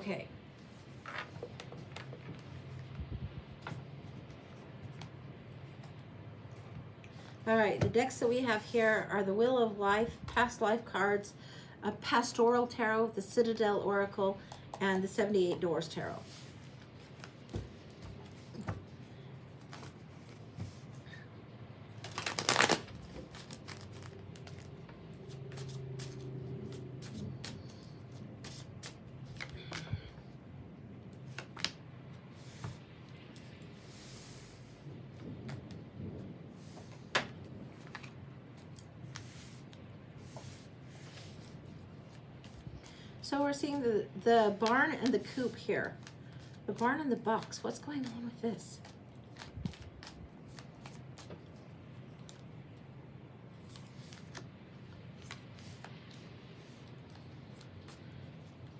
Okay. All right, the decks that we have here are the Wheel of Life, Past Life cards, a Pastoral Tarot, the Citadel Oracle, and the 78 Doors Tarot. So we're seeing the barn and the coop here. The barn and the box. What's going on with this?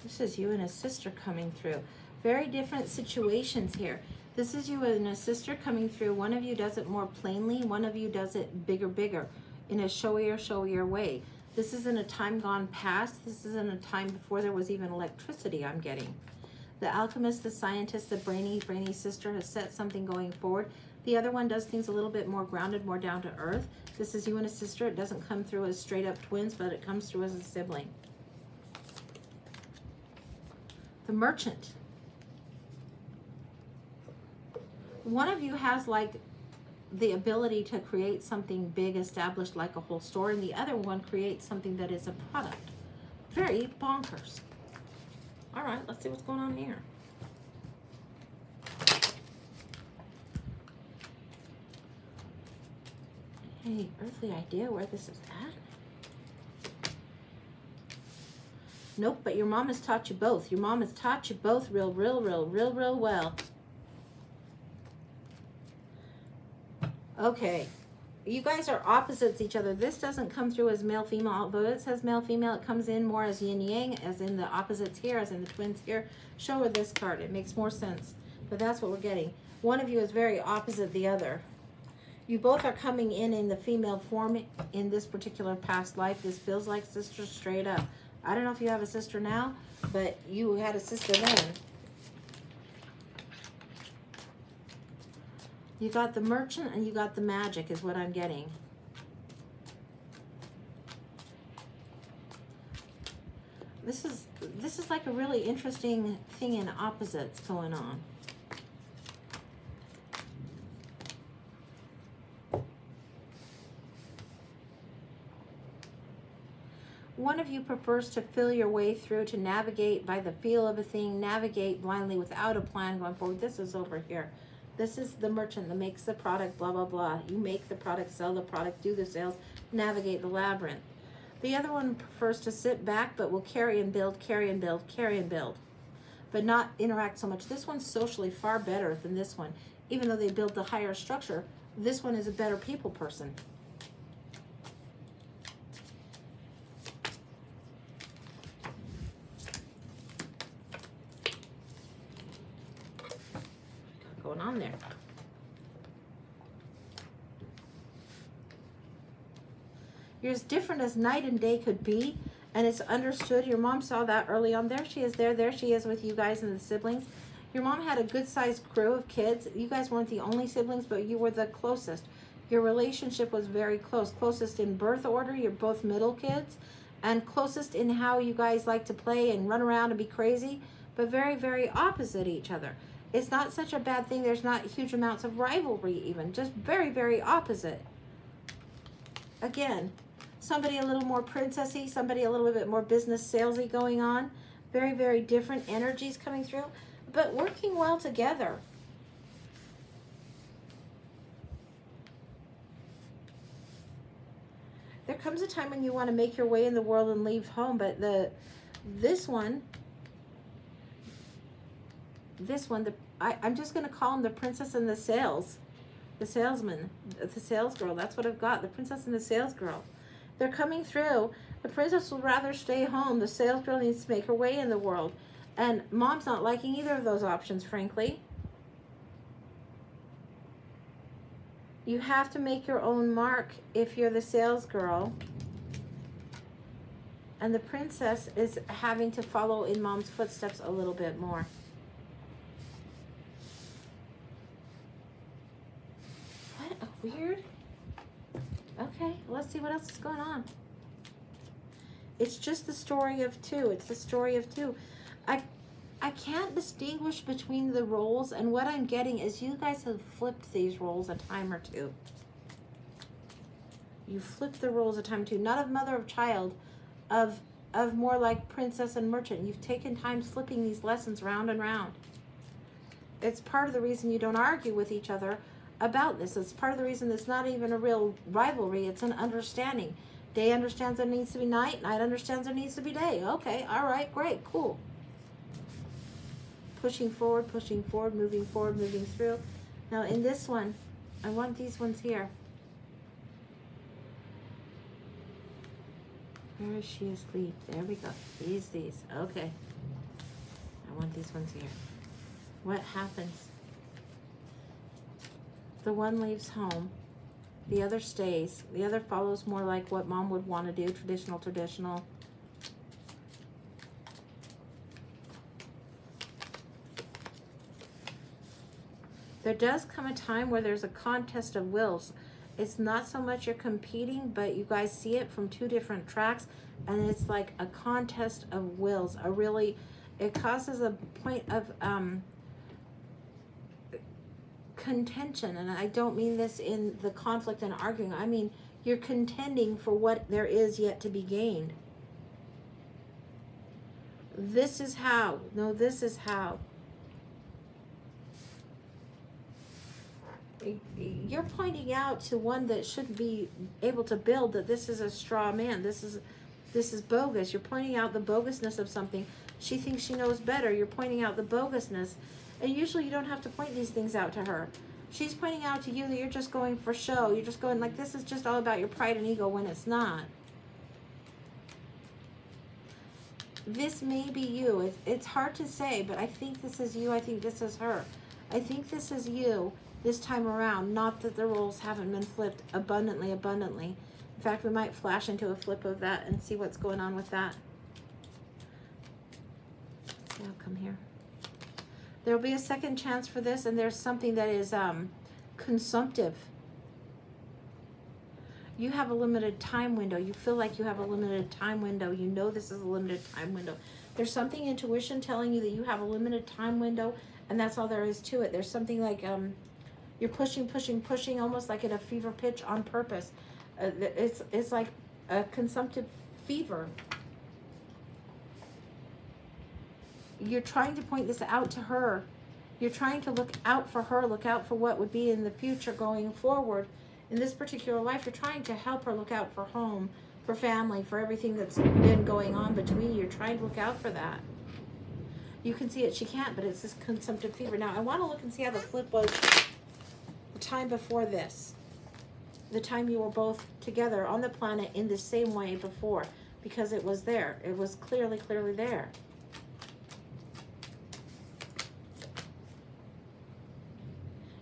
This is you and a sister coming through. Very different situations here. This is you and a sister coming through. One of you does it more plainly. One of you does it bigger, in a showier way. This isn't a time gone past. This isn't a time before there was even electricity, I'm getting. The alchemist, the scientist, the brainy sister has set something going forward. The other one does things a little bit more grounded, more down to earth. This is you and a sister. It doesn't come through as straight up twins, but it comes through as a sibling. The merchant. One of you has like the ability to create something big, established like a whole store, and the other one creates something that is a product. Very bonkers. All right, let's see what's going on here. Any earthly idea where this is at? Nope, but your mom has taught you both. Your mom has taught you both real well. Okay, you guys are opposites each other. This doesn't come through as male female, although it says male female. It comes in more as yin yang, as in the opposites here, as in the twins here. Show her this card. It makes more sense, but that's what we're getting. One of you is very opposite the other. You both are coming in the female form in this particular past life. This feels like sisters straight up. I don't know if you have a sister now, but you had a sister then. You got the merchant and you got the magic is what I'm getting. This is like a really interesting thing in opposites going on. One of you prefers to feel your way through, to navigate by the feel of a thing, navigate blindly without a plan going forward. This is over here. This is the merchant that makes the product, blah, blah, blah. You make the product, sell the product, do the sales, navigate the labyrinth. The other one prefers to sit back, but will carry and build, but not interact so much. This one's socially far better than this one. Even though they build the higher structure, this one is a better people person. Going on there. You're as different as night and day could be, and it's understood. Your mom saw that early on. There she is, there she is with you guys and the siblings. Your mom had a good-sized crew of kids. You guys weren't the only siblings, but you were the closest. Your relationship was very close. Closest in birth order, you're both middle kids, and closest in how you guys like to play and run around and be crazy, but very, very opposite each other. It's not such a bad thing. There's not huge amounts of rivalry even. Just very, very opposite. Again, somebody a little more princessy, somebody a little bit more business salesy going on. Very, very different energies coming through, but working well together. There comes a time when you want to make your way in the world and leave home, but this one, I'm just going to call him the princess and the salesman, the sales girl. That's what I've got, the princess and the sales girl. They're coming through. The princess will rather stay home. The sales girl needs to make her way in the world. And mom's not liking either of those options, frankly. You have to make your own mark if you're the sales girl. And the princess is having to follow in mom's footsteps a little bit more. What a weird... Okay, let's see what else is going on. It's just the story of two. It's the story of two. I can't distinguish between the roles, and what I'm getting is you guys have flipped these roles a time or two. You flipped the roles a time or two. Not of mother of child, of more like princess and merchant. You've taken time flipping these lessons round and round. It's part of the reason you don't argue with each other about this. It's part of the reason it's not even a real rivalry. It's an understanding. Day understands there needs to be night. Night understands there needs to be day. Okay, all right, great, cool. Pushing forward, moving through. Now in this one, I want these ones here. Where is she asleep? There we go. These. Okay. I want these ones here. What happens? The one leaves home. The other stays. The other follows more like what mom would want to do. Traditional. There does come a time where there's a contest of wills. It's not so much you're competing, but you guys see it from two different tracks, and it's like a contest of wills. It causes a point of contention, and I don't mean this in the conflict and arguing. I mean you're contending for what there is yet to be gained. This is how. No, this is how. You're pointing out to one that should be able to build that this is a straw man. This is bogus. You're pointing out the bogusness of something. She thinks she knows better. You're pointing out the bogusness. And usually you don't have to point these things out to her. She's pointing out to you that you're just going for show. You're just going like this is just all about your pride and ego when it's not. This may be you. It's hard to say, but I think this is you. I think this is her. I think this is you this time around. Not that the roles haven't been flipped abundantly. In fact, we might flash into a flip of that and see what's going on with that. Let's see, I'll come here. There will be a second chance for this, and there's something that is consumptive. You have a limited time window. You feel like you have a limited time window. You know this is a limited time window. There's something intuition telling you that you have a limited time window, and that's all there is to it. There's something like you're pushing, almost like at a fever pitch on purpose. It's like a consumptive fever. You're trying to point this out to her. You're trying to look out for her, look out for what would be in the future going forward. In this particular life, you're trying to help her look out for home, for family, for everything that's been going on between you. You're trying to look out for that. You can see it. She can't, but it's this consumptive fever. Now, I want to look and see how the flip was the time before this. The time you were both together on the planet in the same way before, because it was there. It was clearly there.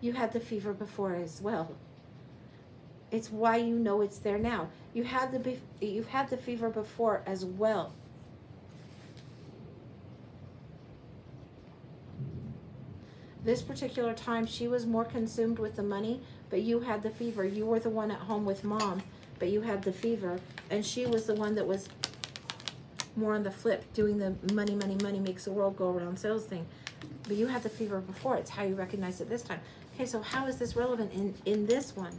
You had the fever before as well. It's why you know it's there now. You had the fever before as well. This particular time, she was more consumed with the money, but you had the fever. You were the one at home with mom, but you had the fever, and she was the one that was more on the flip, doing the money makes the world go around sales thing. But you had the fever before. It's how you recognize it this time. Okay, so how is this relevant in this one?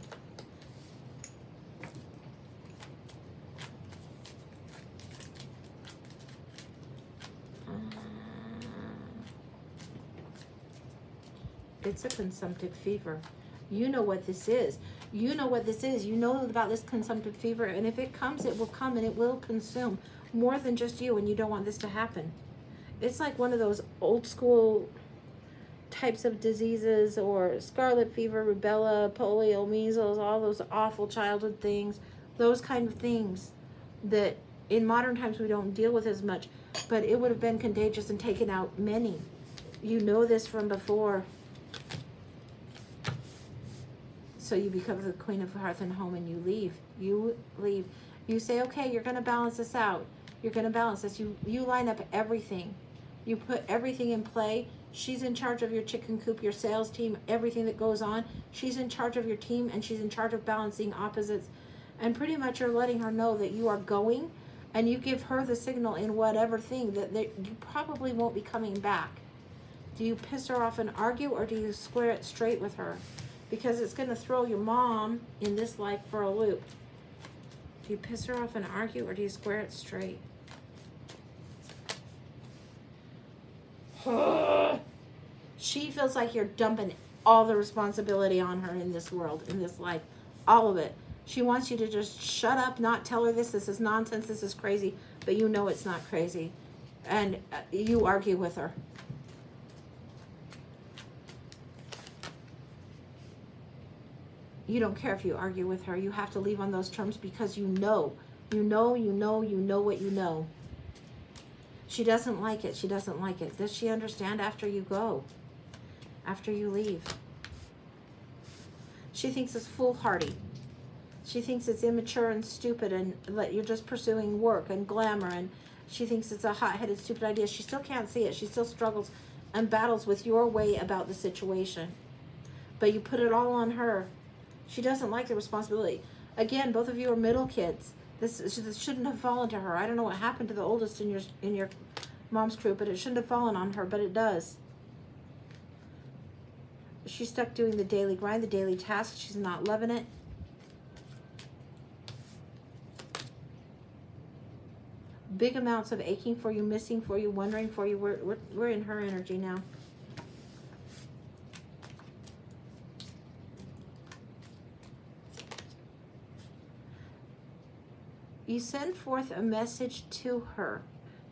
It's a consumptive fever. You know what this is. You know what this is. You know about this consumptive fever, and if it comes, it will come and it will consume more than just you, and you don't want this to happen. It's like one of those old school types of diseases, or scarlet fever, rubella, polio, measles, all those awful childhood things, those kind of things that in modern times we don't deal with as much, but it would have been contagious and taken out many. You know this from before. So you become the queen of hearth and home, and you leave. You leave. You say, okay, you're going to balance this out. You're going to balance this. You line up everything. You put everything in play. She's in charge of your chicken coop, your sales team, everything that goes on. She's in charge of your team, and she's in charge of balancing opposites. And pretty much you're letting her know that you are going, and you give her the signal in whatever thing that you probably won't be coming back. Do you piss her off and argue, or do you square it straight with her? Because it's going to throw your mom in this life for a loop. Do you piss her off and argue, or do you square it straight? She feels like you're dumping all the responsibility on her in this world, in this life. All of it. She wants you to just shut up, not tell her this is nonsense, this is crazy, but you know it's not crazy. And you argue with her. You don't care if you argue with her. You have to leave on those terms because you know. You know what you know. She doesn't like it. She doesn't like it. Does she understand after you go? After you leave? She thinks it's foolhardy. She thinks it's immature and stupid and that you're just pursuing work and glamour, and she thinks it's a hot-headed, stupid idea. She still can't see it. She still struggles and battles with your way about the situation. But you put it all on her. She doesn't like the responsibility. Again, both of you are middle kids. This shouldn't have fallen to her. I don't know what happened to the oldest in your mom's crew, but it shouldn't have fallen on her, but it does. She's stuck doing the daily grind, the daily task. She's not loving it. Big amounts of aching for you, missing for you, wondering for you. We're in her energy now. You send forth a message to her.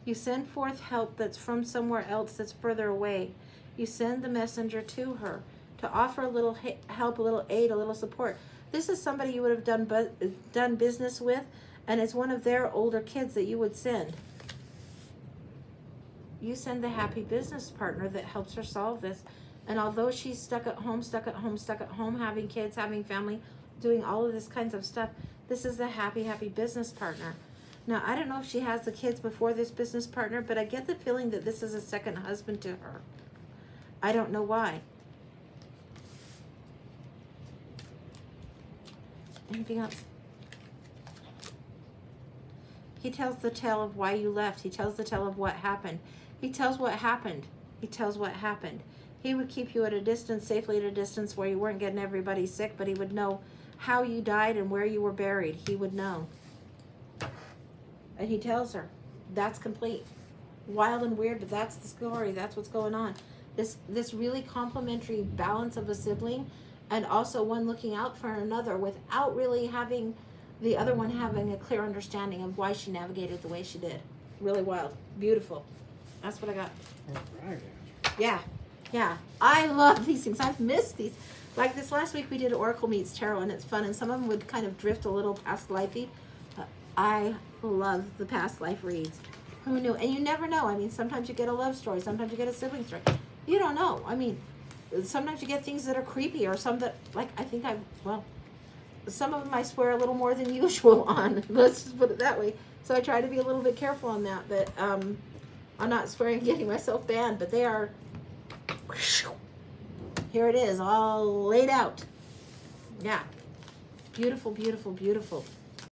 You send forth help that's from somewhere else that's further away. You send the messenger to her to offer a little help, a little aid, a little support. This is somebody you would have done business with, and it's one of their older kids that you would send. You send the happy business partner that helps her solve this. And although she's stuck at home, having kids, having family, doing all of this kinds of stuff, this is the happy business partner. Now, I don't know if she has the kids before this business partner, but I get the feeling that this is a second husband to her. I don't know why. Anything else? He tells the tale of why you left. He tells the tale of what happened. He tells what happened. He tells what happened. He would keep you at a distance, safely at a distance where you weren't getting everybody sick, but he would know how you died and where you were buried. He would know. And he tells her. That's complete. Wild and weird, but that's the story. That's what's going on. This really complementary balance of a sibling, and also one looking out for another without really having the other one having a clear understanding of why she navigated the way she did. Really wild. Beautiful. That's what I got. Yeah. Yeah. I love these things. I've missed these. Like this last week we did Oracle Meets Tarot, and it's fun, and some of them would kind of drift a little past lifey. I love the past life reads. Who knew? And you never know. I mean, sometimes you get a love story. Sometimes you get a sibling story. You don't know. I mean, sometimes you get things that are creepy, or some that, like, some of them I swear a little more than usual on. Let's just put it that way. So I try to be a little bit careful on that. But I'm not swearing and getting myself banned. But they are, here it is, all laid out. Yeah. Beautiful, beautiful, beautiful.